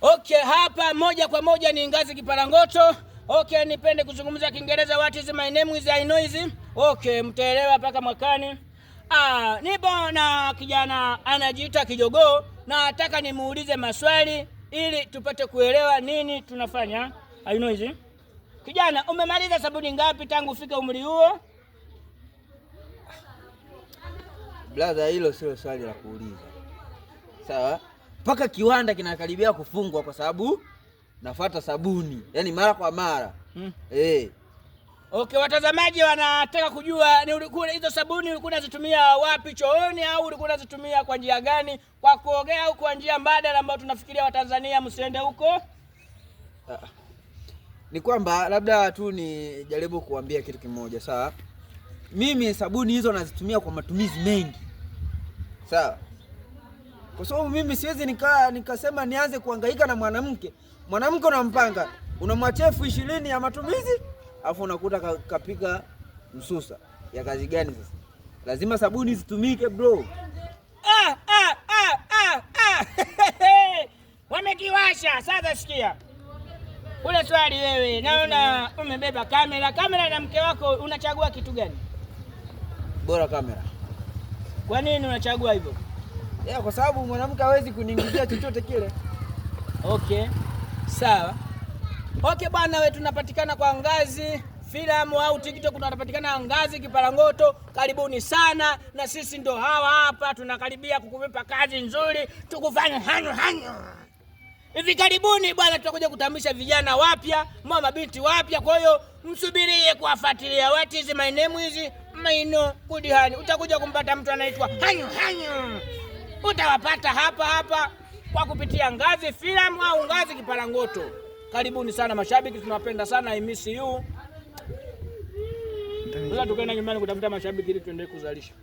Okay, hapa moja kwa moja ni Ngazi Kiparangoto. Okay, nipende kuzungumza Kiingereza. What is my name is I know is. Okay, mtaelewa mpaka mwakani. Nipo na kijana anajiita Kijogoo na nataka nimuulize maswali ili tupate kuelewa nini tunafanya. I know is. Kijana, umemaliza sabuni ngapi tangu ufike umri huo? Brother, hilo sio swali la kuuliza. Sawa? Paka kiwanda kinakaribia kufungwa kwa sababu nafuata sabuni. Yaani mara kwa mara. Okay, watazamaji wanataka kujua ni hizo sabuni ulikuwa unazitumia wapi, chooni au ulikuwa unazitumia kwa njia gani? Kwa kuogea au kwa njia mbadala ambayo tunafikiria Watanzania msiende huko? Ni kwamba labda tu nijaribu kuambia kitu kimoja, sawa? Mimi sabuni hizo nazitumia kwa matumizi mengi. Sawa? Kwa sababu mimi siwezi nikasema nianze kuhangaika na mwanamke. Mwanamke unampanga, unamwachia 20,000 ya matumizi, afu unakuta kapika msusa. Ya kazi gani sasa? Lazima sabuni zitumike, bro. Wamekiwasha. Sasa sikia. Ule swali wewe, naona umebeba kamera na mke wako, unachagua kitu gani? Bora kamera. Kwa nini unachagua hivyo? Kwa sababu mwanamke hawezi kuniingizia chochote kile. Okay. Sawa. Okay bwana, wewe tunapatikana kwa Ngazi Filamu au TikTok, tunapatikana Ngazi Kiparangoto. Karibuni sana, na sisi ndo hawa hapa tunakaribia kukupa kazi nzuri, tukufanye hanyo. Hivi karibuni bwana tutakuja kutambisha vijana wapya, mama binti wapya, kwa hiyo msubirie kuwafuatilia. What is my name is Maino Kudihani. Utakuja kumpata mtu anaitwa hanyo. Utawapata hapa kwa kupitia Ngazi Filamu au Ngazi Kiparangoto. Karibuni sana mashabiki, tunawapenda sana. I miss you. Sasa tukaenda nyumbani kutafuta mashabiki ili tuendelee kuzalisha.